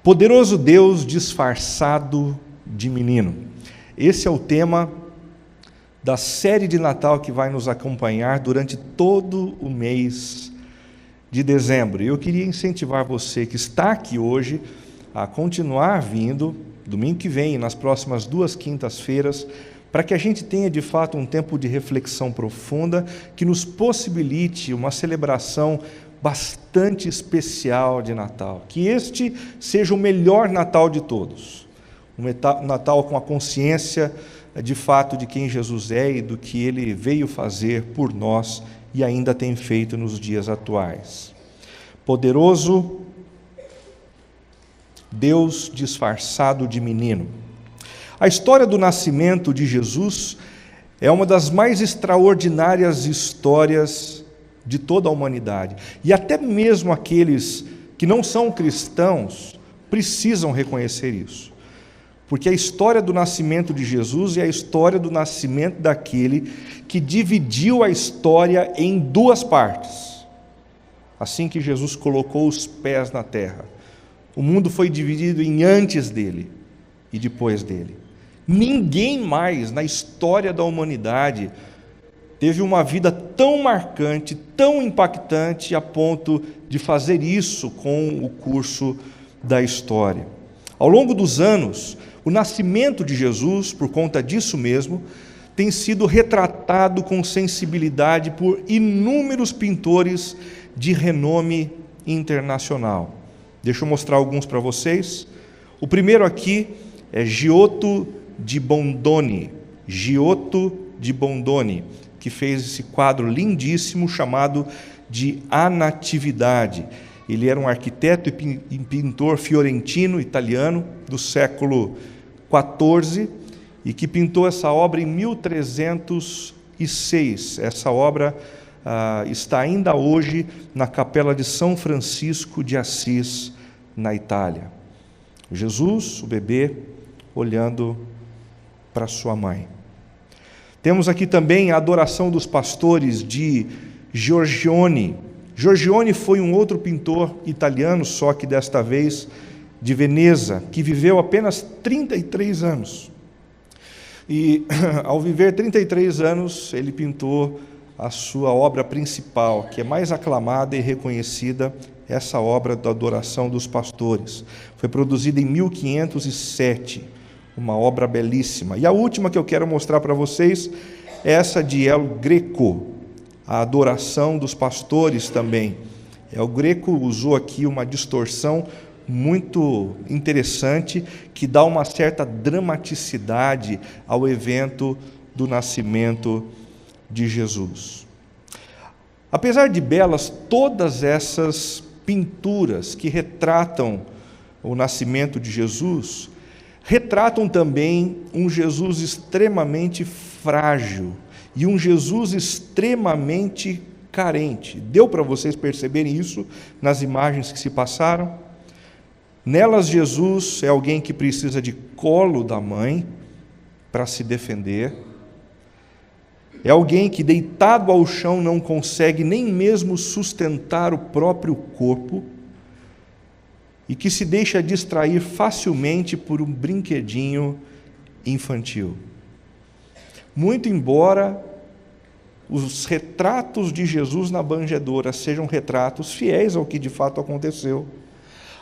Poderoso Deus disfarçado de menino. Esse é o tema da série de Natal que vai nos acompanhar durante todo o mês de dezembro. E eu queria incentivar você que está aqui hoje a continuar vindo, domingo que vem, nas próximas 2 quintas-feiras, para que a gente tenha de fato um tempo de reflexão profunda que nos possibilite uma celebração bastante especial de Natal. Que este seja o melhor Natal de todos. Um Natal com a consciência de fato de quem Jesus é e do que Ele veio fazer por nós e ainda tem feito nos dias atuais. Poderoso Deus disfarçado de menino. A história do nascimento de Jesus é uma das mais extraordinárias histórias de toda a humanidade. E até mesmo aqueles que não são cristãos precisam reconhecer isso. Porque a história do nascimento de Jesus é a história do nascimento daquele que dividiu a história em 2 partes. Assim que Jesus colocou os pés na terra, o mundo foi dividido em antes dele e depois dele. Ninguém mais na história da humanidade teve uma vida tão marcante, tão impactante, a ponto de fazer isso com o curso da história. Ao longo dos anos, o nascimento de Jesus, por conta disso mesmo, tem sido retratado com sensibilidade por inúmeros pintores de renome internacional. Deixa eu mostrar alguns para vocês. O primeiro aqui é Giotto di Bondone. Giotto di Bondone, que fez esse quadro lindíssimo chamado de A Natividade. Ele era um arquiteto e pintor fiorentino, italiano, do século XIV, e que pintou essa obra em 1306. Essa obra está ainda hoje na Capela de São Francisco de Assis, na Itália. Jesus, o bebê, olhando para sua mãe. Temos aqui também a Adoração dos Pastores, de Giorgione. Giorgione foi um outro pintor italiano, só que desta vez de Veneza, que viveu apenas 33 anos. E ao viver 33 anos, ele pintou a sua obra principal, que é mais aclamada e reconhecida, essa obra da Adoração dos Pastores. Foi produzida em 1507, uma obra belíssima. E a última que eu quero mostrar para vocês é essa de El Greco, a Adoração dos Pastores também. El Greco usou aqui uma distorção muito interessante, que dá uma certa dramaticidade ao evento do nascimento de Jesus. Apesar de belas, todas essas pinturas que retratam o nascimento de Jesus, retratam também um Jesus extremamente frágil e um Jesus extremamente carente. Deu para vocês perceberem isso nas imagens que se passaram? Nelas, Jesus é alguém que precisa de colo da mãe para se defender. É alguém que, deitado ao chão, não consegue nem mesmo sustentar o próprio corpo e que se deixa distrair facilmente por um brinquedinho infantil. Muito embora os retratos de Jesus na manjedoura sejam retratos fiéis ao que de fato aconteceu,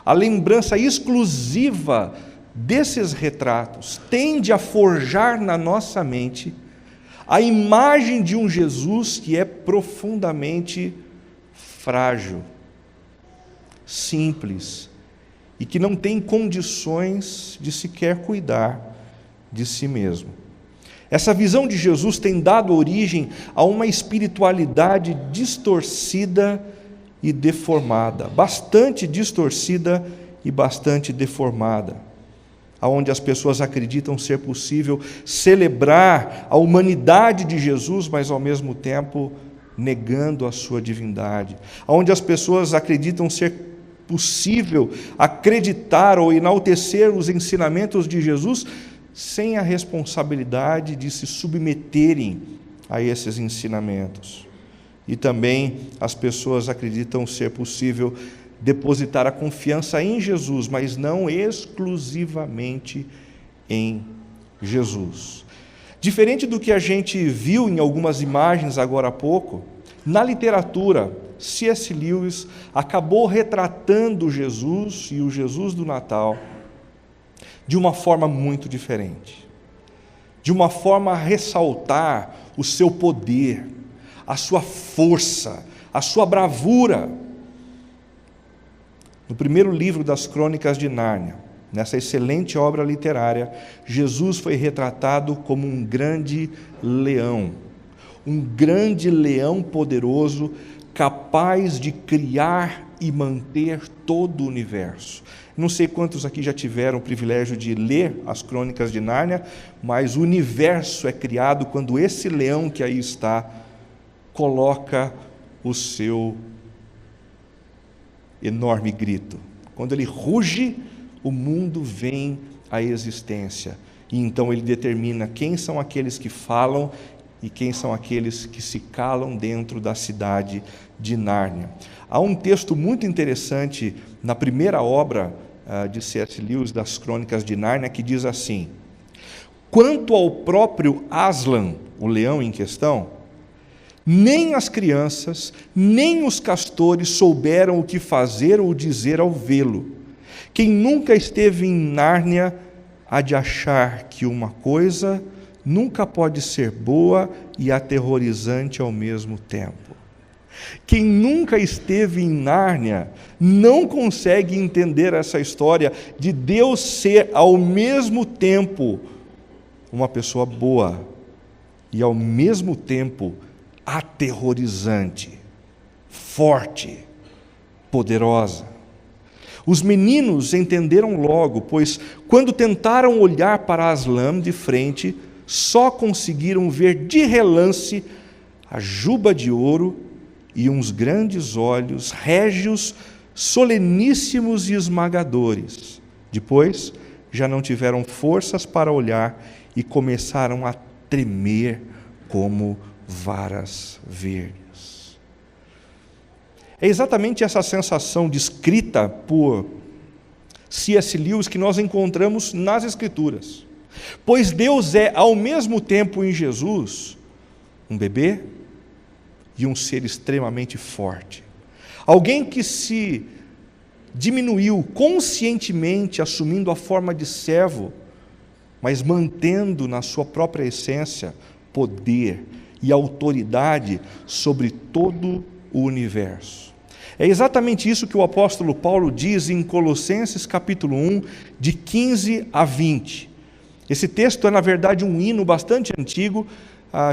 a lembrança exclusiva desses retratos tende a forjar na nossa mente a imagem de um Jesus que é profundamente frágil, simples, e que não tem condições de sequer cuidar de si mesmo. Essa visão de Jesus tem dado origem a uma espiritualidade distorcida e deformada, bastante distorcida e bastante deformada, onde as pessoas acreditam ser possível celebrar a humanidade de Jesus, mas ao mesmo tempo negando a sua divindade, onde as pessoas acreditam ser possível acreditar ou enaltecer os ensinamentos de Jesus sem a responsabilidade de se submeterem a esses ensinamentos. E também as pessoas acreditam ser possível depositar a confiança em Jesus, mas não exclusivamente em Jesus. Diferente do que a gente viu em algumas imagens agora há pouco, na literatura, C.S. Lewis acabou retratando Jesus e o Jesus do Natal de uma forma muito diferente, de uma forma a ressaltar o seu poder, a sua força, a sua bravura. No primeiro livro das Crônicas de Nárnia, nessa excelente obra literária, Jesus foi retratado como um grande leão poderoso, capaz de criar e manter todo o universo. Não sei quantos aqui já tiveram o privilégio de ler as Crônicas de Nárnia, mas o universo é criado quando esse leão que aí está coloca o seu enorme grito. Quando ele ruge, o mundo vem à existência. E então ele determina quem são aqueles que falam e quem são aqueles que se calam dentro da cidade de Nárnia. Há um texto muito interessante na primeira obra de C.S. Lewis, das Crônicas de Nárnia, que diz assim: quanto ao próprio Aslan, o leão em questão, nem as crianças, nem os castores souberam o que fazer ou dizer ao vê-lo. Quem nunca esteve em Nárnia há de achar que uma coisa nunca pode ser boa e aterrorizante ao mesmo tempo. Quem nunca esteve em Nárnia não consegue entender essa história de Deus ser ao mesmo tempo uma pessoa boa e ao mesmo tempo aterrorizante, forte, poderosa. Os meninos entenderam logo, pois quando tentaram olhar para Aslan de frente, só conseguiram ver de relance a juba de ouro e uns grandes olhos régios, soleníssimos e esmagadores. Depois, já não tiveram forças para olhar e começaram a tremer como varas verdes. É exatamente essa sensação descrita por C.S. Lewis que nós encontramos nas Escrituras. Pois Deus é, ao mesmo tempo, em Jesus, um bebê e um ser extremamente forte. Alguém que se diminuiu conscientemente, assumindo a forma de servo, mas mantendo na sua própria essência poder e autoridade sobre todo o universo. É exatamente isso que o apóstolo Paulo diz em Colossenses capítulo 1, de 15 a 20. Esse texto é, na verdade, um hino bastante antigo,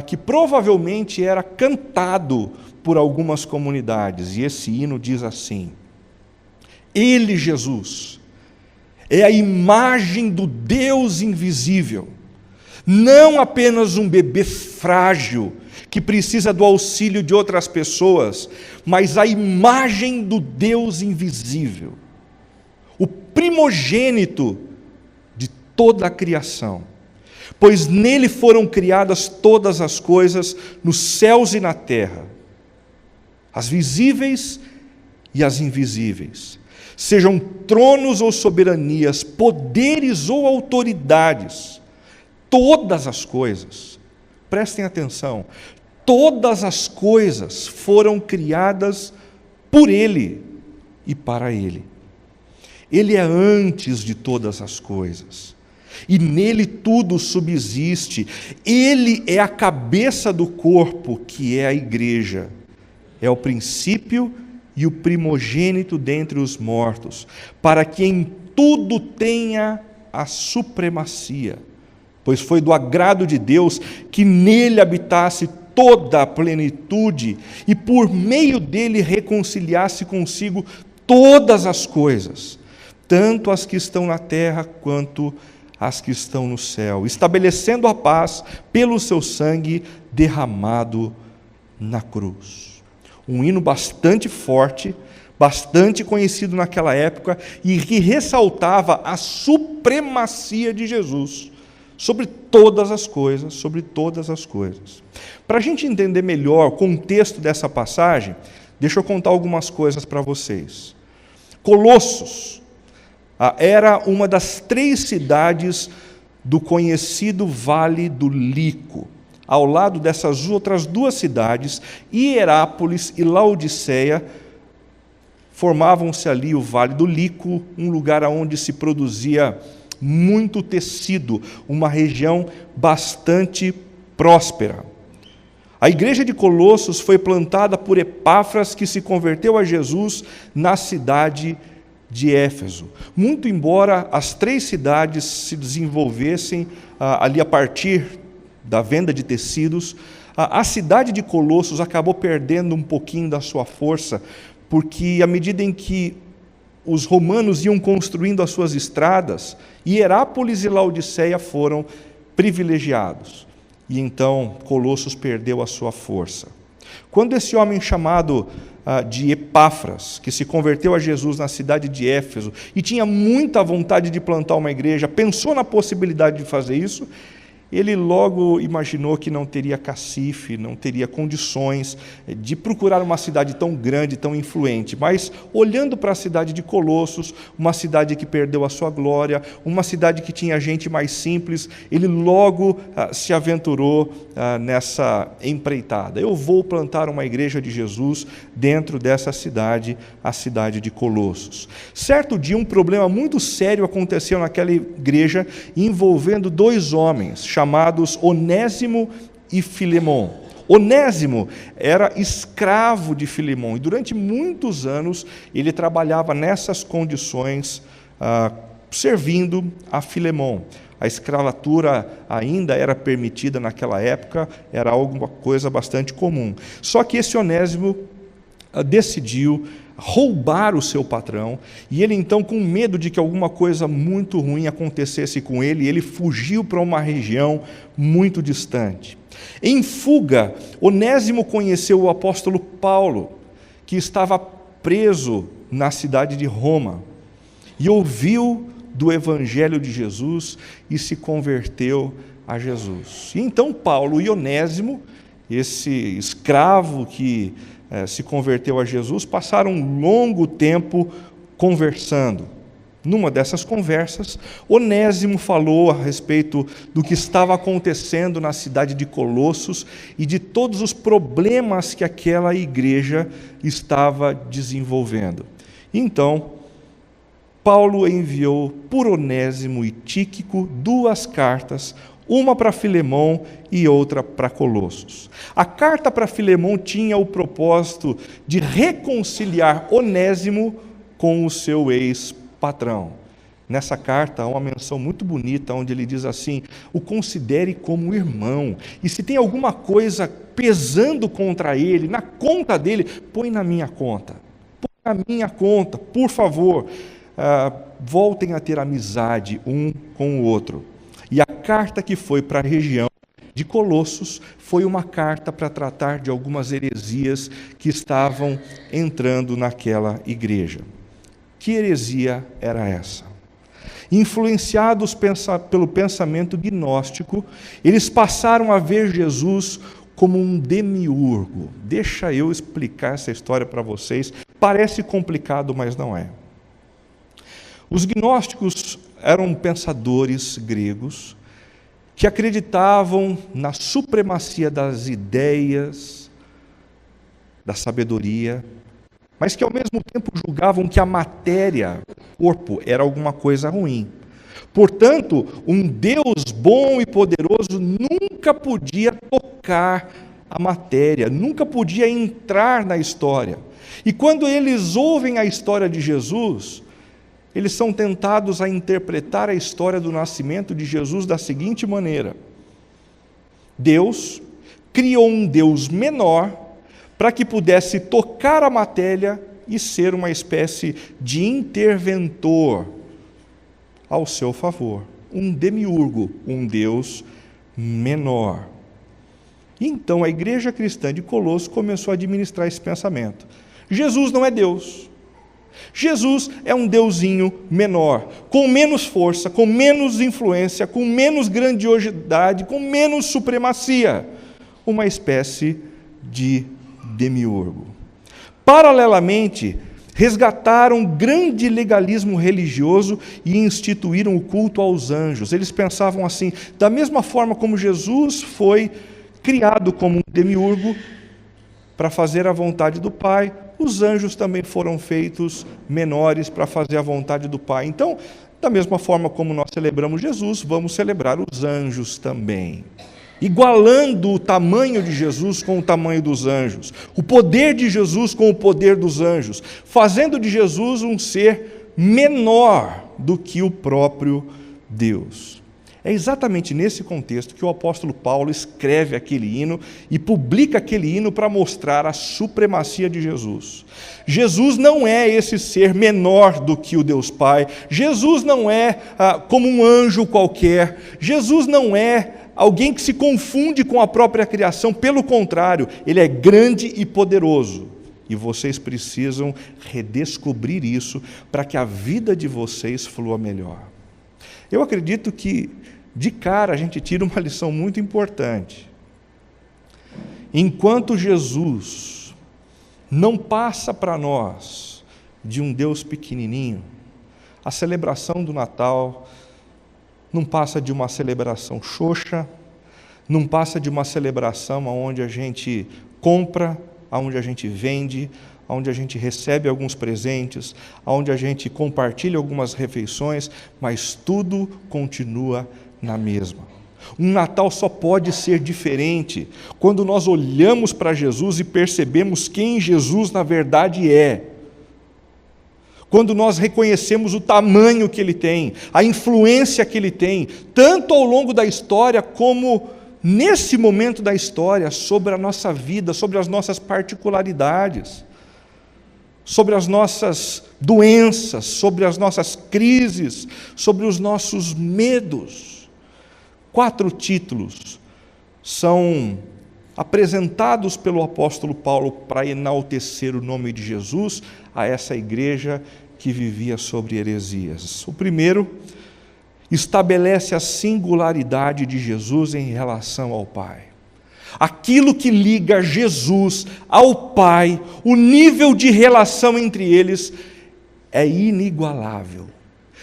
que provavelmente era cantado por algumas comunidades. E esse hino diz assim: Ele, Jesus, é a imagem do Deus invisível, não apenas um bebê frágil que precisa do auxílio de outras pessoas, mas a imagem do Deus invisível, o primogênito de toda a criação, pois nele foram criadas todas as coisas nos céus e na terra, as visíveis e as invisíveis, sejam tronos ou soberanias, poderes ou autoridades, todas as coisas, prestem atenção, todas as coisas foram criadas por Ele e para Ele. Ele é antes de todas as coisas, e nele tudo subsiste. Ele é a cabeça do corpo, que é a igreja. É o princípio e o primogênito dentre os mortos, para que em tudo tenha a supremacia, pois foi do agrado de Deus que nele habitasse toda a plenitude e por meio dele reconciliasse consigo todas as coisas, tanto as que estão na terra quanto as que estão no céu, estabelecendo a paz pelo seu sangue derramado na cruz. Um hino bastante forte, bastante conhecido naquela época e que ressaltava a supremacia de Jesus sobre todas as coisas, sobre todas as coisas. Para a gente entender melhor o contexto dessa passagem, deixa eu contar algumas coisas para vocês. Colossos era uma das 3 cidades do conhecido Vale do Lico. Ao lado dessas outras 2 cidades, Hierápolis e Laodiceia, formavam-se ali o Vale do Lico, um lugar onde se produzia muito tecido, uma região bastante próspera. A igreja de Colossos foi plantada por Epáfras, que se converteu a Jesus na cidade de Éfeso. Muito embora as 3 cidades se desenvolvessem ali a partir da venda de tecidos, a cidade de Colossos acabou perdendo um pouquinho da sua força, porque à medida em que os romanos iam construindo as suas estradas, Hierápolis e Laodiceia foram privilegiados. E então Colossos perdeu a sua força. Quando esse homem chamado de Epáfras, que se converteu a Jesus na cidade de Éfeso e tinha muita vontade de plantar uma igreja, pensou na possibilidade de fazer isso, ele logo imaginou que não teria cacife, não teria condições de procurar uma cidade tão grande, tão influente. Mas, olhando para a cidade de Colossos, uma cidade que perdeu a sua glória, uma cidade que tinha gente mais simples, ele logo se aventurou nessa empreitada. Eu vou plantar uma igreja de Jesus dentro dessa cidade, a cidade de Colossos. Certo dia, um problema muito sério aconteceu naquela igreja, envolvendo 2 homens, chamados Onésimo e Filemon. Onésimo era escravo de Filemon, e durante muitos anos ele trabalhava nessas condições, servindo a Filemon. A escravatura ainda era permitida naquela época, era alguma coisa bastante comum. Só que esse Onésimo decidiu roubar o seu patrão, e ele então, com medo de que alguma coisa muito ruim acontecesse com ele, ele fugiu para uma região muito distante. Em fuga, Onésimo conheceu o apóstolo Paulo, que estava preso na cidade de Roma, e ouviu do evangelho de Jesus e se converteu a Jesus. E então Paulo e Onésimo, esse escravo que se converteu a Jesus, passaram um longo tempo conversando. Numa dessas conversas, Onésimo falou a respeito do que estava acontecendo na cidade de Colossos e de todos os problemas que aquela igreja estava desenvolvendo. Então, Paulo enviou por Onésimo e Tíquico 2 cartas, uma para Filemon e outra para Colossos. A carta para Filemon tinha o propósito de reconciliar Onésimo com o seu ex-patrão. Nessa carta há uma menção muito bonita, onde ele diz assim: o considere como irmão, e se tem alguma coisa pesando contra ele, na conta dele, põe na minha conta, por favor. Voltem a ter amizade um com o outro. E a carta que foi para a região de Colossos foi uma carta para tratar de algumas heresias que estavam entrando naquela igreja. Que heresia era essa? Influenciados pelo pensamento gnóstico, eles passaram a ver Jesus como um demiurgo. Deixa eu explicar essa história para vocês. Parece complicado, mas não é. Os gnósticos eram pensadores gregos que acreditavam na supremacia das ideias, da sabedoria, mas que ao mesmo tempo julgavam que a matéria, o corpo, era alguma coisa ruim. Portanto, um Deus bom e poderoso nunca podia tocar a matéria, nunca podia entrar na história. E quando eles ouvem a história de Jesus, eles são tentados a interpretar a história do nascimento de Jesus da seguinte maneira: Deus criou um Deus menor para que pudesse tocar a matéria e ser uma espécie de interventor ao seu favor. Um demiurgo, um Deus menor. Então a igreja cristã de Colossos começou a administrar esse pensamento. Jesus não é Deus. Jesus é um deusinho menor, com menos força, com menos influência, com menos grandiosidade, com menos supremacia. Uma espécie de demiurgo. Paralelamente, resgataram grande legalismo religioso e instituíram o culto aos anjos. Eles pensavam assim: da mesma forma como Jesus foi criado como um demiurgo para fazer a vontade do Pai, os anjos também foram feitos menores para fazer a vontade do Pai. Então, da mesma forma como nós celebramos Jesus, vamos celebrar os anjos também, igualando o tamanho de Jesus com o tamanho dos anjos, o poder de Jesus com o poder dos anjos, fazendo de Jesus um ser menor do que o próprio Deus. É exatamente nesse contexto que o apóstolo Paulo escreve aquele hino e publica aquele hino para mostrar a supremacia de Jesus. Jesus não é esse ser menor do que o Deus Pai, Jesus não é como um anjo qualquer, Jesus não é alguém que se confunde com a própria criação, pelo contrário, ele é grande e poderoso. E vocês precisam redescobrir isso para que a vida de vocês flua melhor. Eu acredito que, de cara, a gente tira uma lição muito importante. Enquanto Jesus não passa para nós de um Deus pequenininho, a celebração do Natal não passa de uma celebração xoxa, não passa de uma celebração onde a gente compra, onde a gente vende, onde a gente recebe alguns presentes, onde a gente compartilha algumas refeições, mas tudo continua na mesma. Um Natal só pode ser diferente quando nós olhamos para Jesus e percebemos quem Jesus na verdade é. Quando nós reconhecemos o tamanho que Ele tem, a influência que Ele tem, tanto ao longo da história como nesse momento da história, sobre a nossa vida, sobre as nossas particularidades, sobre as nossas doenças, sobre as nossas crises, sobre os nossos medos. 4 títulos são apresentados pelo apóstolo Paulo para enaltecer o nome de Jesus a essa igreja que vivia sobre heresias. O primeiro estabelece a singularidade de Jesus em relação ao Pai. Aquilo que liga Jesus ao Pai, o nível de relação entre eles é inigualável.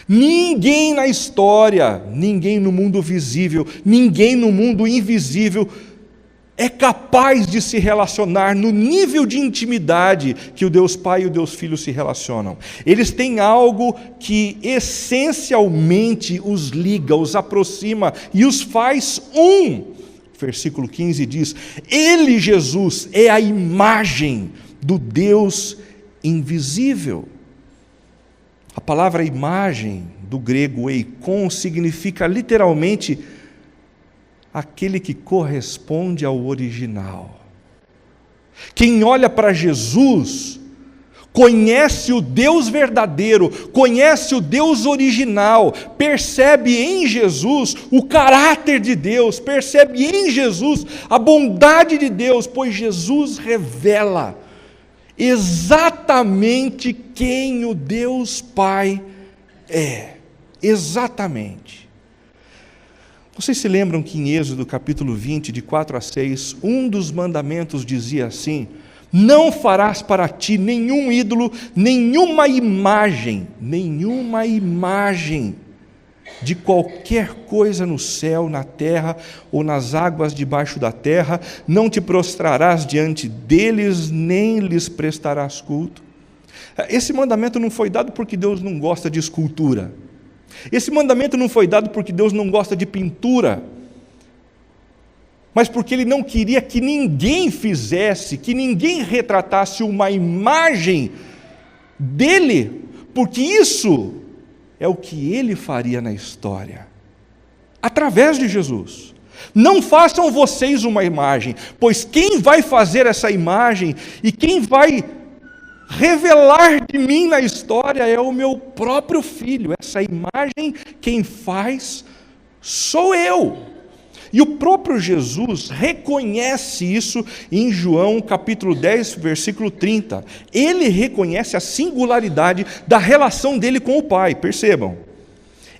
Ninguém na história, ninguém no mundo visível, ninguém no mundo invisível é capaz de se relacionar no nível de intimidade que o Deus Pai e o Deus Filho se relacionam. Eles têm algo que essencialmente os liga, os aproxima e os faz um. Versículo 15 diz: Ele, Jesus, é a imagem do Deus invisível. A palavra imagem, do grego eikon, significa literalmente aquele que corresponde ao original. Quem olha para Jesus conhece o Deus verdadeiro, conhece o Deus original, percebe em Jesus o caráter de Deus, percebe em Jesus a bondade de Deus, pois Jesus revela exatamente quem o Deus Pai é. Exatamente. Vocês se lembram que em Êxodo capítulo 20, de 4 a 6, um dos mandamentos dizia assim: não farás para ti nenhum ídolo, nenhuma imagem de qualquer coisa no céu, na terra ou nas águas debaixo da terra, não te prostrarás diante deles, nem lhes prestarás culto. Esse mandamento não foi dado porque Deus não gosta de escultura. Esse mandamento não foi dado porque Deus não gosta de pintura, mas porque Ele não queria que ninguém fizesse, que ninguém retratasse uma imagem dEle, porque isso é o que Ele faria na história, através de Jesus. Não façam vocês uma imagem, pois quem vai fazer essa imagem e quem vai revelar de mim na história é o meu próprio Filho. Essa imagem quem faz sou eu. E o próprio Jesus reconhece isso em João capítulo 10, versículo 30. Ele reconhece a singularidade da relação dele com o Pai. Percebam,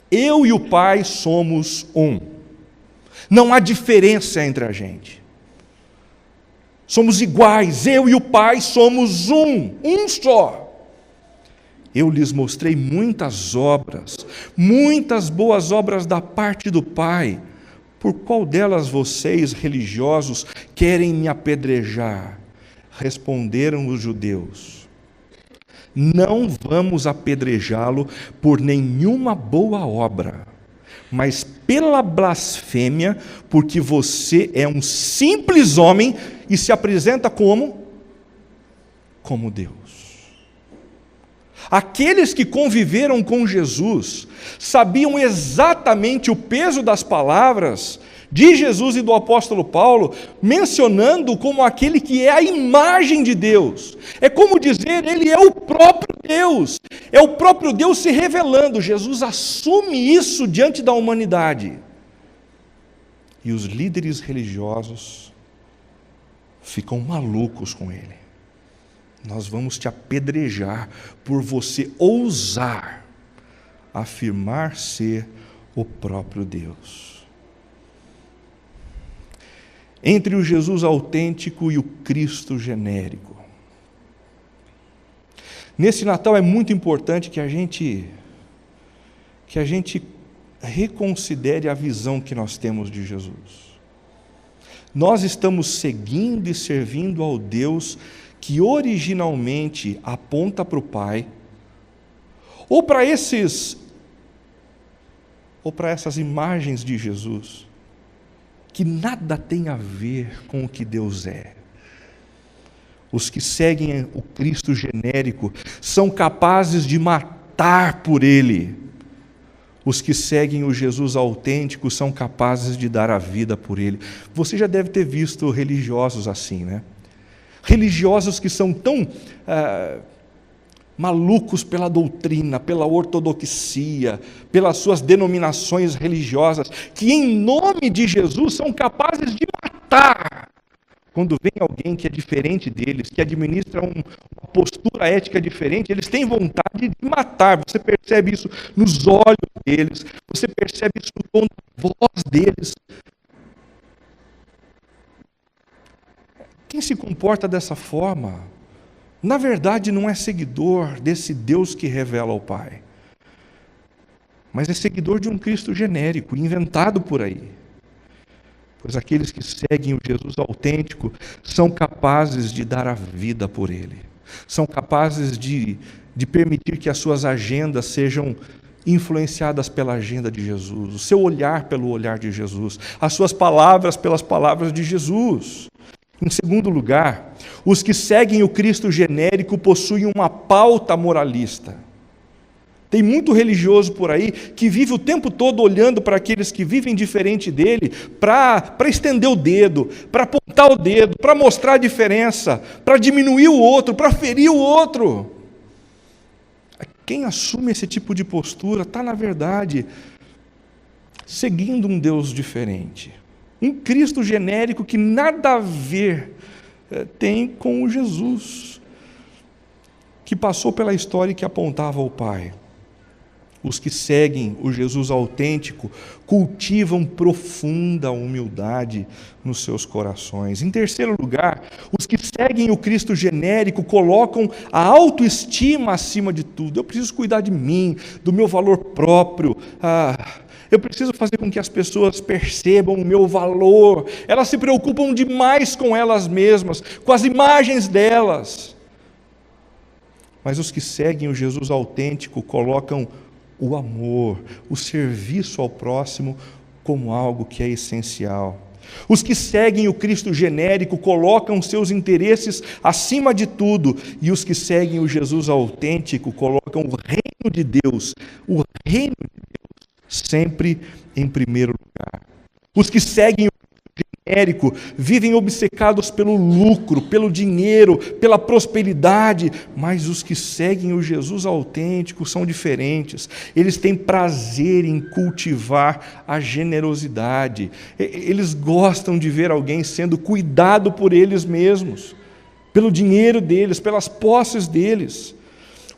eu e o Pai somos um. Não há diferença entre a gente. Somos iguais, eu e o Pai somos um só. Eu lhes mostrei muitas obras, muitas boas obras da parte do Pai. Por qual delas vocês, religiosos, querem me apedrejar? Responderam os judeus: não vamos apedrejá-lo por nenhuma boa obra, mas pela blasfêmia, porque você é um simples homem e se apresenta como Deus. Aqueles que conviveram com Jesus sabiam exatamente o peso das palavras de Jesus e do apóstolo Paulo, mencionando como aquele que é a imagem de Deus. É como dizer, ele é o próprio Deus. É o próprio Deus se revelando. Jesus assume isso diante da humanidade. E os líderes religiosos ficam malucos com ele. Nós vamos te apedrejar por você ousar afirmar ser o próprio Deus. Entre o Jesus autêntico e o Cristo genérico. Nesse Natal é muito importante que a gente reconsidere a visão que nós temos de Jesus. Nós estamos seguindo e servindo ao Deus que originalmente aponta para o Pai, ou para essas imagens de Jesus, que nada tem a ver com o que Deus é. Os que seguem o Cristo genérico são capazes de matar por Ele. Os que seguem o Jesus autêntico são capazes de dar a vida por Ele. Você já deve ter visto religiosos assim, né? Religiosos que são tão malucos pela doutrina, pela ortodoxia, pelas suas denominações religiosas, que em nome de Jesus são capazes de matar. Quando vem alguém que é diferente deles, que administra uma postura ética diferente, eles têm vontade de matar. Você percebe isso nos olhos deles, você percebe isso no tom da voz deles. Quem se comporta dessa forma, na verdade não é seguidor desse Deus que revela ao Pai, mas é seguidor de um Cristo genérico, inventado por aí. Pois aqueles que seguem o Jesus autêntico são capazes de dar a vida por Ele, são capazes de permitir que as suas agendas sejam influenciadas pela agenda de Jesus, o seu olhar pelo olhar de Jesus, as suas palavras pelas palavras de Jesus. Em segundo lugar, os que seguem o Cristo genérico possuem uma pauta moralista. Tem muito religioso por aí que vive o tempo todo olhando para aqueles que vivem diferente dele, para estender o dedo, para apontar o dedo, para mostrar a diferença, para diminuir o outro, para ferir o outro. Quem assume esse tipo de postura está, na verdade, seguindo um Deus diferente. Um Cristo genérico que nada a ver tem com o Jesus que passou pela história e que apontava ao Pai. Os que seguem o Jesus autêntico cultivam profunda humildade nos seus corações. Em terceiro lugar, os que seguem o Cristo genérico colocam a autoestima acima de tudo. Eu preciso cuidar de mim, do meu valor próprio. Eu preciso fazer com que as pessoas percebam o meu valor. Elas se preocupam demais com elas mesmas, com as imagens delas. Mas os que seguem o Jesus autêntico colocam o amor, o serviço ao próximo como algo que é essencial. Os que seguem o Cristo genérico colocam seus interesses acima de tudo, e os que seguem o Jesus autêntico colocam o reino de Deus, sempre em primeiro lugar. Os que seguem o genérico vivem obcecados pelo lucro, pelo dinheiro, pela prosperidade, mas os que seguem o Jesus autêntico são diferentes. Eles têm prazer em cultivar a generosidade. Eles gostam de ver alguém sendo cuidado por eles mesmos, pelo dinheiro deles, pelas posses deles.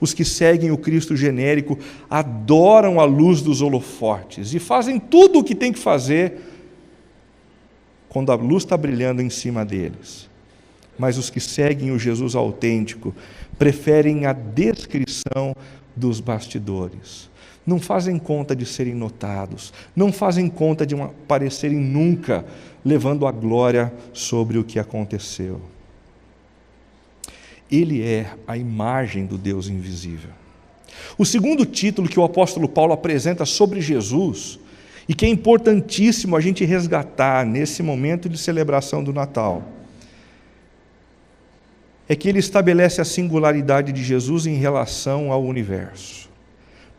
Os que seguem o Cristo genérico adoram a luz dos holofotes e fazem tudo o que tem que fazer quando a luz está brilhando em cima deles. Mas os que seguem o Jesus autêntico preferem a descrição dos bastidores. Não fazem conta de serem notados, não fazem conta de aparecerem nunca, levando a glória sobre o que aconteceu. Ele é a imagem do Deus invisível. O segundo título que o apóstolo Paulo apresenta sobre Jesus, e que é importantíssimo a gente resgatar nesse momento de celebração do Natal, é que ele estabelece a singularidade de Jesus em relação ao universo.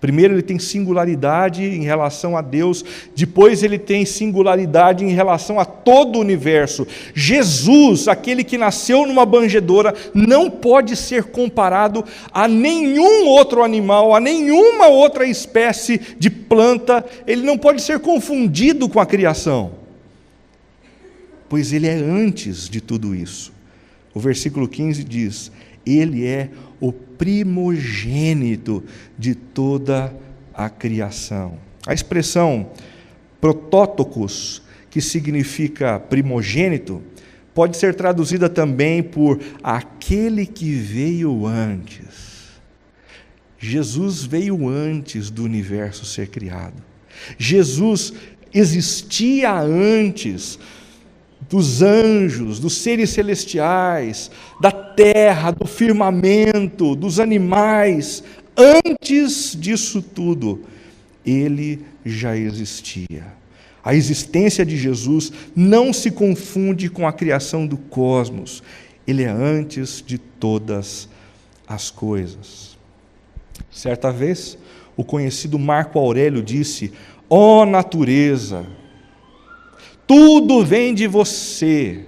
Primeiro ele tem singularidade em relação a Deus, depois ele tem singularidade em relação a todo o universo. Jesus, aquele que nasceu numa manjedoura, não pode ser comparado a nenhum outro animal, a nenhuma outra espécie de planta, ele não pode ser confundido com a criação, pois ele é antes de tudo isso. O versículo 15 diz: ele é o primogênito de toda a criação. A expressão protótokos, que significa primogênito, pode ser traduzida também por aquele que veio antes. Jesus veio antes do universo ser criado. Jesus existia antes dos anjos, dos seres celestiais, da terra, do firmamento, dos animais. Antes disso tudo, ele já existia. A existência de Jesus não se confunde com a criação do cosmos. Ele é antes de todas as coisas. Certa vez, o conhecido Marco Aurélio disse: ó natureza, tudo vem de você,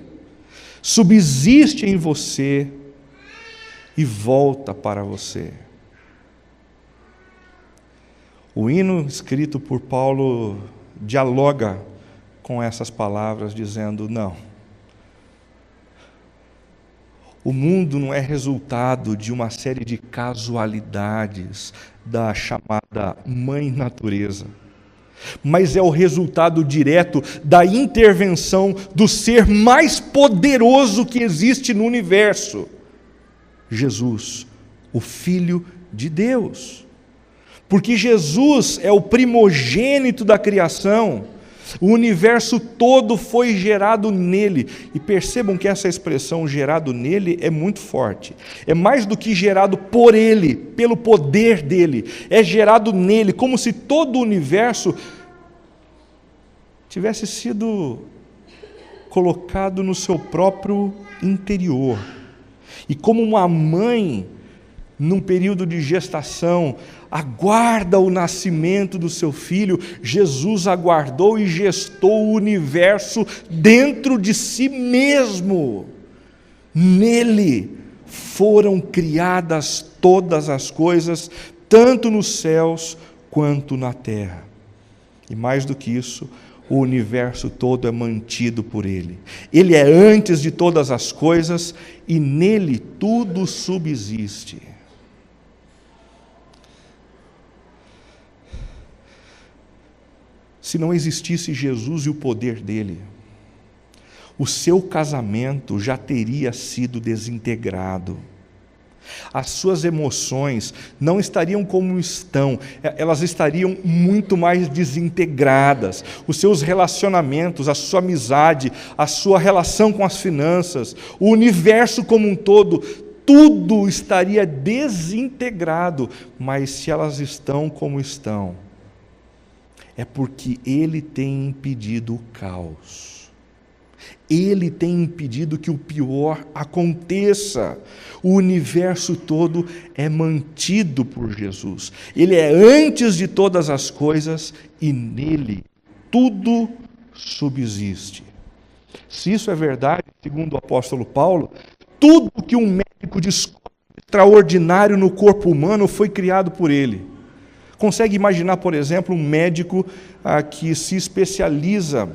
subsiste em você e volta para você. O hino escrito por Paulo dialoga com essas palavras, dizendo: não, o mundo não é resultado de uma série de casualidades da chamada mãe natureza, mas é o resultado direto da intervenção do ser mais poderoso que existe no universo, Jesus, o Filho de Deus. Porque Jesus é o primogênito da criação, o universo todo foi gerado nele. E percebam que essa expressão gerado nele é muito forte. É mais do que gerado por ele, pelo poder dele. É gerado nele, como se todo o universo tivesse sido colocado no seu próprio interior. E como uma mãe, num período de gestação, aguarda o nascimento do seu filho, Jesus aguardou e gestou o universo dentro de si mesmo. Nele foram criadas todas as coisas, tanto nos céus quanto na terra. E mais do que isso, o universo todo é mantido por ele. Ele é antes de todas as coisas e nele tudo subsiste. Se não existisse Jesus e o poder dele, o seu casamento já teria sido desintegrado. As suas emoções não estariam como estão, elas estariam muito mais desintegradas. Os seus relacionamentos, a sua amizade, a sua relação com as finanças, o universo como um todo, tudo estaria desintegrado. Mas se elas estão como estão, é porque ele tem impedido o caos. Ele tem impedido que o pior aconteça. O universo todo é mantido por Jesus. Ele é antes de todas as coisas e nele tudo subsiste. Se isso é verdade, segundo o apóstolo Paulo, tudo que um médico descobre extraordinário no corpo humano foi criado por ele. Consegue imaginar, por exemplo, um médico que se especializa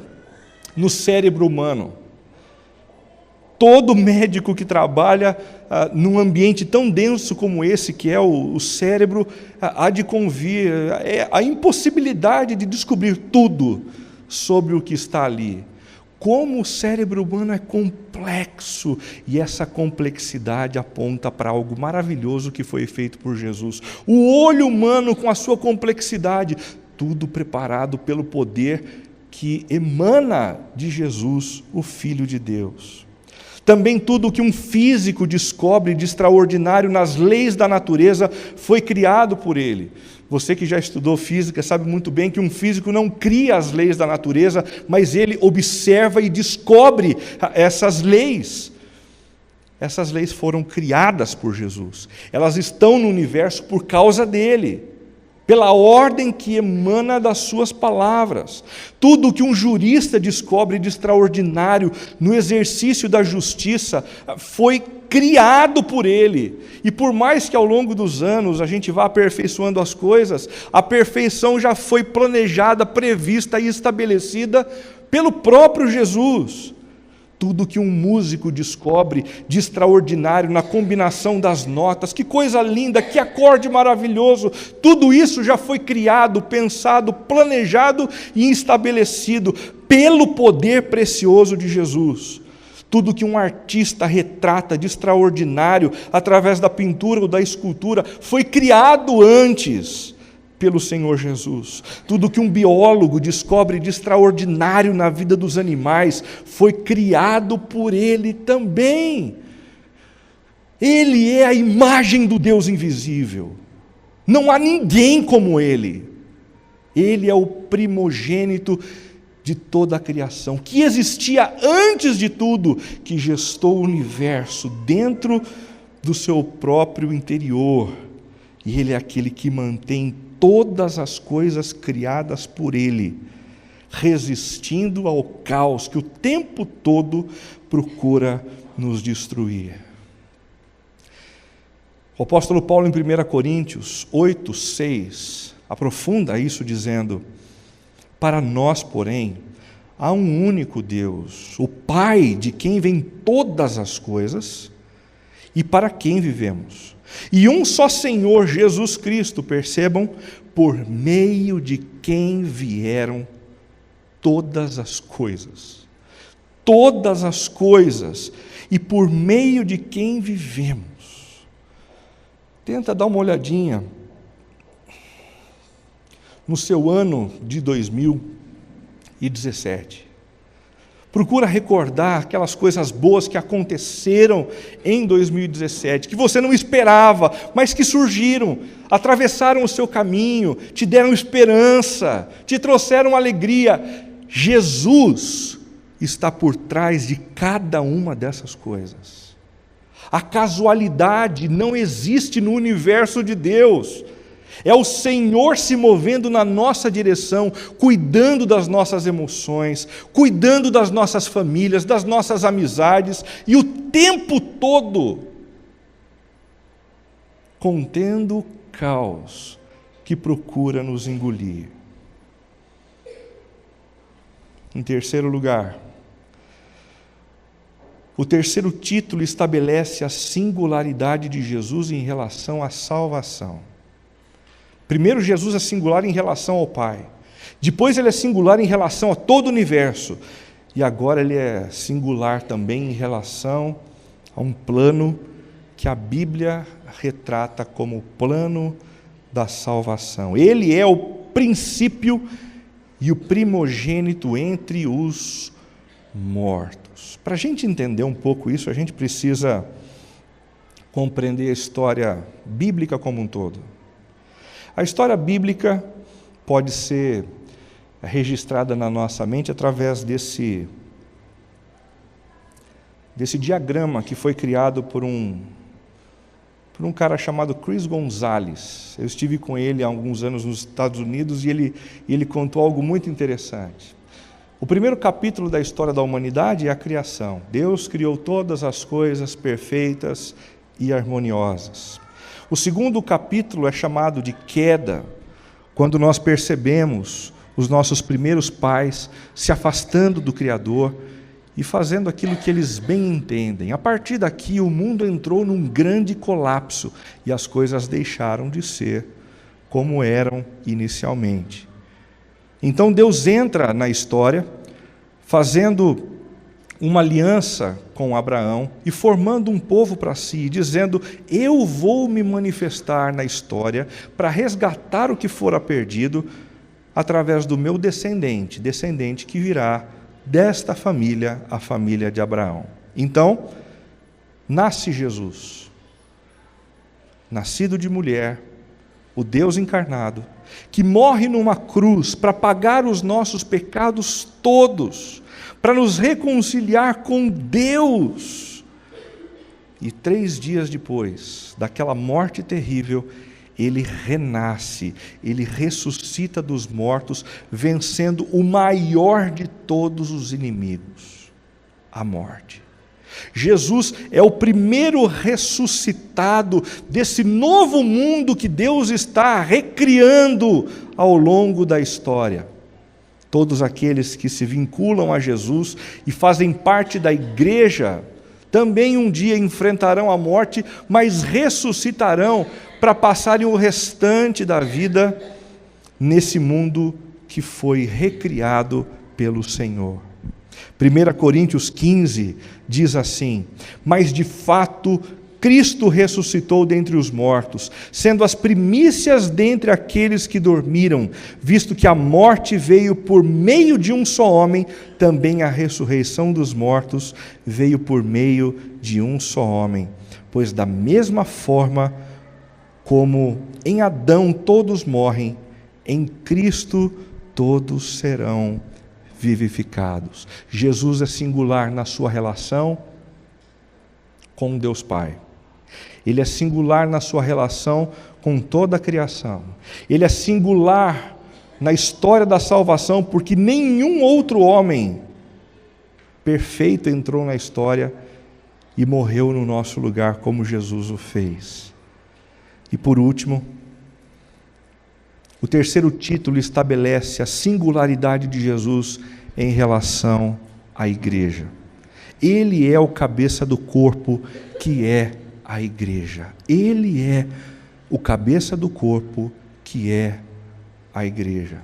no cérebro humano? Todo médico que trabalha num ambiente tão denso como esse, que é o cérebro, há de convir a impossibilidade de descobrir tudo sobre o que está ali. Como o cérebro humano é complexo, e essa complexidade aponta para algo maravilhoso que foi feito por Jesus. O olho humano com a sua complexidade, tudo preparado pelo poder que emana de Jesus, o Filho de Deus. Também tudo o que um físico descobre de extraordinário nas leis da natureza foi criado por ele. Você que já estudou física sabe muito bem que um físico não cria as leis da natureza, mas ele observa e descobre essas leis. Essas leis foram criadas por Jesus. Elas estão no universo por causa dele, pela ordem que emana das suas palavras. Tudo o que um jurista descobre de extraordinário no exercício da justiça foi criado por ele. E por mais que ao longo dos anos a gente vá aperfeiçoando as coisas, a perfeição já foi planejada, prevista e estabelecida pelo próprio Jesus. Tudo que um músico descobre de extraordinário na combinação das notas, que coisa linda, que acorde maravilhoso, tudo isso já foi criado, pensado, planejado e estabelecido pelo poder precioso de Jesus. Tudo que um artista retrata de extraordinário através da pintura ou da escultura foi criado antes pelo Senhor Jesus. Tudo que um biólogo descobre de extraordinário na vida dos animais foi criado por ele também. Ele é a imagem do Deus invisível. Não há ninguém como ele. Ele é o primogênito de toda a criação, que existia antes de tudo, que gestou o universo dentro do seu próprio interior. E ele é aquele que mantém todas as coisas criadas por ele, resistindo ao caos que o tempo todo procura nos destruir. O apóstolo Paulo, em 1 Coríntios 8, 6, aprofunda isso dizendo: para nós, porém, há um único Deus, o Pai, de quem vêm todas as coisas e para quem vivemos. E um só Senhor, Jesus Cristo, percebam, por meio de quem vieram todas as coisas. Todas as coisas, e por meio de quem vivemos. Tenta dar uma olhadinha no seu ano de 2017. Procura recordar aquelas coisas boas que aconteceram em 2017, que você não esperava, mas que surgiram, atravessaram o seu caminho, te deram esperança, te trouxeram alegria. Jesus está por trás de cada uma dessas coisas. A casualidade não existe no universo de Deus. É o Senhor se movendo na nossa direção, cuidando das nossas emoções, cuidando das nossas famílias, das nossas amizades, e o tempo todo contendo o caos que procura nos engolir. Em terceiro lugar, o terceiro título estabelece a singularidade de Jesus em relação à salvação. Primeiro, Jesus é singular em relação ao Pai. Depois, ele é singular em relação a todo o universo. E agora, ele é singular também em relação a um plano que a Bíblia retrata como o plano da salvação. Ele é o princípio e o primogênito entre os mortos. Para a gente entender um pouco isso, a gente precisa compreender a história bíblica como um todo. A história bíblica pode ser registrada na nossa mente através desse diagrama que foi criado por um cara chamado Chris Gonzalez. Eu estive com ele há alguns anos nos Estados Unidos e ele contou algo muito interessante. O primeiro capítulo da história da humanidade é a criação. Deus criou todas as coisas perfeitas e harmoniosas. O segundo capítulo é chamado de queda, quando nós percebemos os nossos primeiros pais se afastando do Criador e fazendo aquilo que eles bem entendem. A partir daqui, o mundo entrou num grande colapso e as coisas deixaram de ser como eram inicialmente. Então Deus entra na história, fazendo uma aliança com Abraão e formando um povo para si, dizendo: eu vou me manifestar na história para resgatar o que fora perdido através do meu descendente que virá desta família, a família de Abraão. Então, nasce Jesus, nascido de mulher, o Deus encarnado, que morre numa cruz para pagar os nossos pecados todos, para nos reconciliar com Deus. E 3 dias depois daquela morte terrível, ele renasce, ele ressuscita dos mortos, vencendo o maior de todos os inimigos, a morte. Jesus é o primeiro ressuscitado desse novo mundo que Deus está recriando ao longo da história. Todos aqueles que se vinculam a Jesus e fazem parte da igreja, também um dia enfrentarão a morte, mas ressuscitarão para passarem o restante da vida nesse mundo que foi recriado pelo Senhor. 1 Coríntios 15 diz assim: mas de fato Cristo ressuscitou dentre os mortos, sendo as primícias dentre aqueles que dormiram, visto que a morte veio por meio de um só homem, também a ressurreição dos mortos veio por meio de um só homem. Pois da mesma forma como em Adão todos morrem, em Cristo todos serão vivificados. Jesus é singular na sua relação com Deus Pai. Ele é singular na sua relação com toda a criação. Ele é singular na história da salvação, porque nenhum outro homem perfeito entrou na história e morreu no nosso lugar como Jesus o fez. E por último, o terceiro título estabelece a singularidade de Jesus em relação à igreja. Ele é o cabeça do corpo, que é a igreja. Ele é o cabeça do corpo, que é a igreja.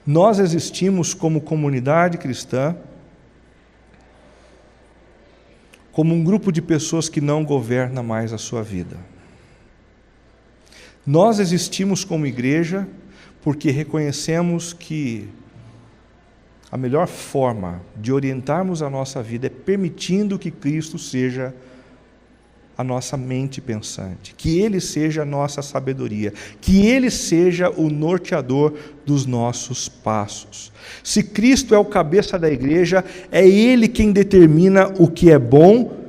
Nós existimos como comunidade cristã, como um grupo de pessoas que não governa mais a sua vida. Nós existimos como igreja porque reconhecemos que a melhor forma de orientarmos a nossa vida é permitindo que Cristo seja a nossa mente pensante, que Ele seja a nossa sabedoria, que Ele seja o norteador dos nossos passos. Se Cristo é o cabeça da igreja, é Ele quem determina o que é bom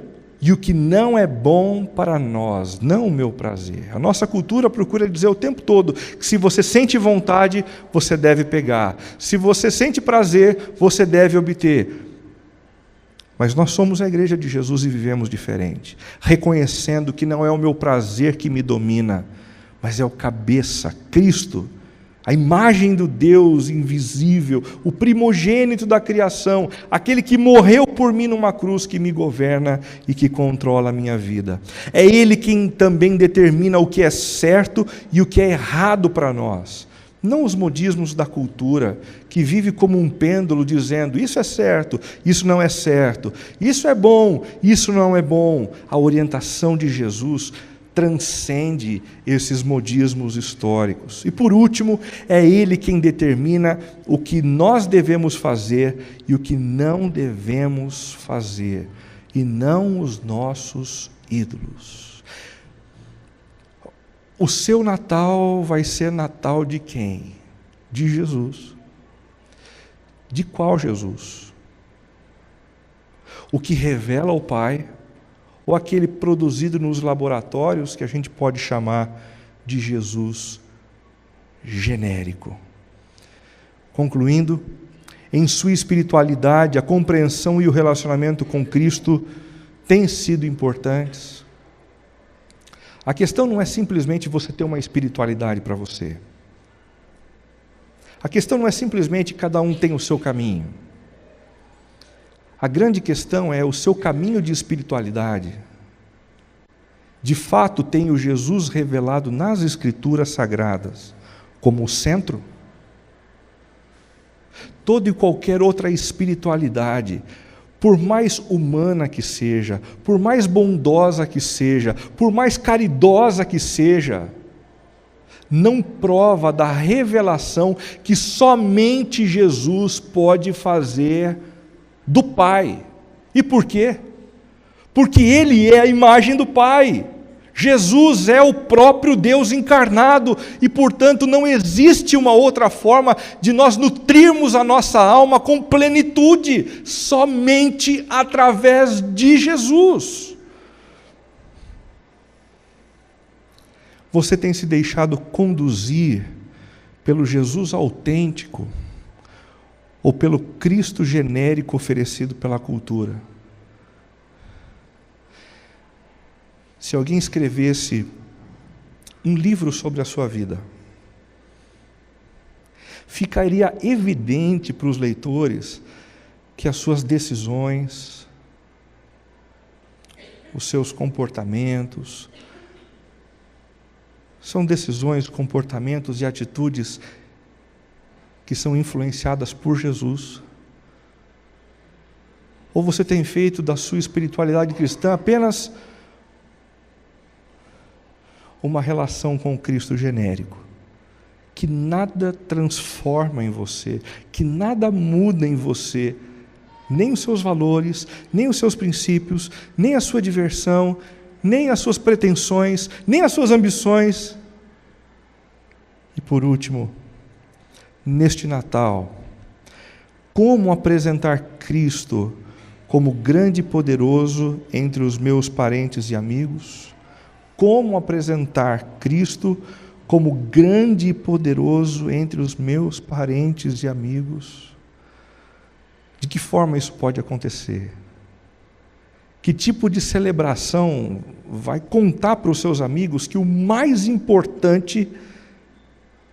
e o que não é bom para nós, não o meu prazer. A nossa cultura procura dizer o tempo todo que se você sente vontade, você deve pegar. Se você sente prazer, você deve obter. Mas nós somos a igreja de Jesus e vivemos diferente, reconhecendo que não é o meu prazer que me domina, mas é o cabeça, Cristo, a imagem do Deus invisível, o primogênito da criação, aquele que morreu por mim numa cruz, que me governa e que controla a minha vida. É Ele quem também determina o que é certo e o que é errado para nós. Não os modismos da cultura, que vive como um pêndulo dizendo: isso é certo, isso não é certo, isso é bom, isso não é bom. A orientação de Jesus transcende esses modismos históricos. E por último, é Ele quem determina o que nós devemos fazer e o que não devemos fazer, e não os nossos ídolos. O seu Natal vai ser Natal de quem? De Jesus. De qual Jesus? O que revela o Pai, ou aquele produzido nos laboratórios que a gente pode chamar de Jesus genérico? Concluindo, em sua espiritualidade, a compreensão e o relacionamento com Cristo têm sido importantes. A questão não é simplesmente você ter uma espiritualidade para você. A questão não é simplesmente cada um tem o seu caminho. A grande questão é o seu caminho de espiritualidade. De fato, tem o Jesus revelado nas Escrituras Sagradas como o centro? toda e qualquer outra espiritualidade, por mais humana que seja, por mais bondosa que seja, por mais caridosa que seja, não prova da revelação que somente Jesus pode fazer do Pai. E por quê? Porque Ele é a imagem do Pai. Jesus é o próprio Deus encarnado e, portanto, não existe uma outra forma de nós nutrirmos a nossa alma com plenitude, somente através de Jesus. Você tem se deixado conduzir pelo Jesus autêntico ou pelo Cristo genérico oferecido pela cultura? Se alguém escrevesse um livro sobre a sua vida, ficaria evidente para os leitores que as suas decisões, os seus comportamentos, são decisões, comportamentos e atitudes que são influenciadas por Jesus. Ou você tem feito da sua espiritualidade cristã apenas uma relação com o Cristo genérico, que nada transforma em você, que nada muda em você, nem os seus valores, nem os seus princípios, nem a sua diversão, nem as suas pretensões, nem as suas ambições. E por último, neste Natal, como apresentar Cristo como grande e poderoso entre os meus parentes e amigos? Como apresentar Cristo como grande e poderoso entre os meus parentes e amigos? De que forma isso pode acontecer? Que tipo de celebração vai contar para os seus amigos que o mais importante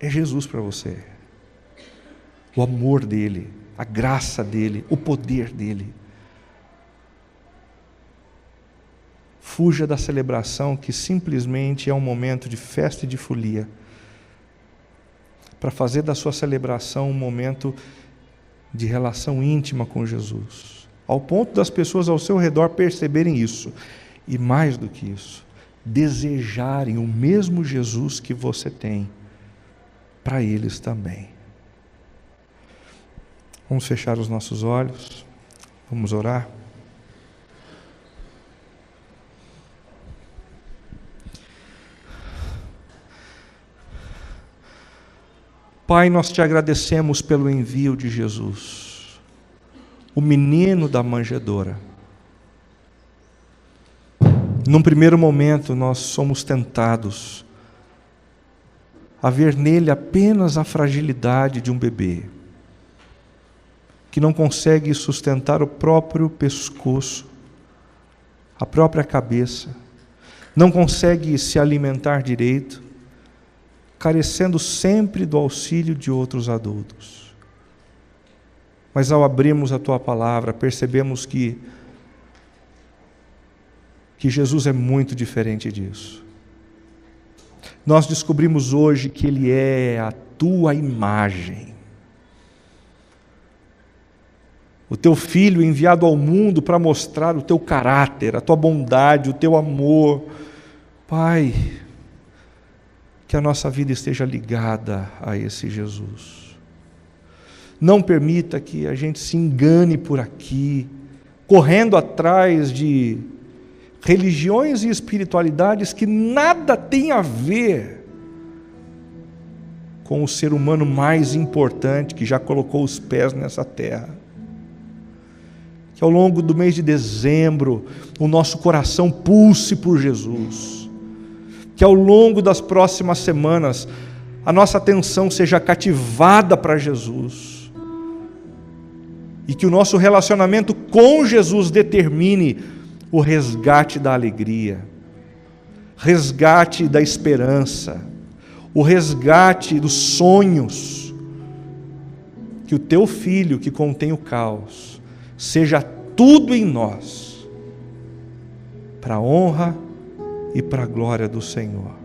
é Jesus para você? O amor dele, a graça dele, o poder dele. Fuja da celebração que simplesmente é um momento de festa e de folia, para fazer da sua celebração um momento de relação íntima com Jesus, ao ponto das pessoas ao seu redor perceberem isso, e mais do que isso, desejarem o mesmo Jesus que você tem, para eles também. Vamos fechar os nossos olhos, vamos orar. Pai, nós te agradecemos pelo envio de Jesus, o menino da manjedoura. Num primeiro momento, nós somos tentados a ver nele apenas a fragilidade de um bebê, que não consegue sustentar o próprio pescoço, a própria cabeça, não consegue se alimentar direito, carecendo sempre do auxílio de outros adultos. Mas ao abrirmos a Tua palavra, percebemos que Jesus é muito diferente disso. Nós descobrimos hoje que Ele é a Tua imagem. O Teu Filho enviado ao mundo para mostrar o Teu caráter, a Tua bondade, o Teu amor. Pai, que a nossa vida esteja ligada a esse Jesus. Não permita que a gente se engane por aqui, correndo atrás de religiões e espiritualidades que nada tem a ver com o ser humano mais importante que já colocou os pés nessa terra. Que ao longo do mês de dezembro, o nosso coração pulse por Jesus. Que ao longo das próximas semanas, a nossa atenção seja cativada para Jesus. E que o nosso relacionamento com Jesus determine o resgate da alegria, resgate da esperança, o resgate dos sonhos. Que o Teu Filho, que contém o caos, seja tudo em nós, para a honra e para a glória do Senhor.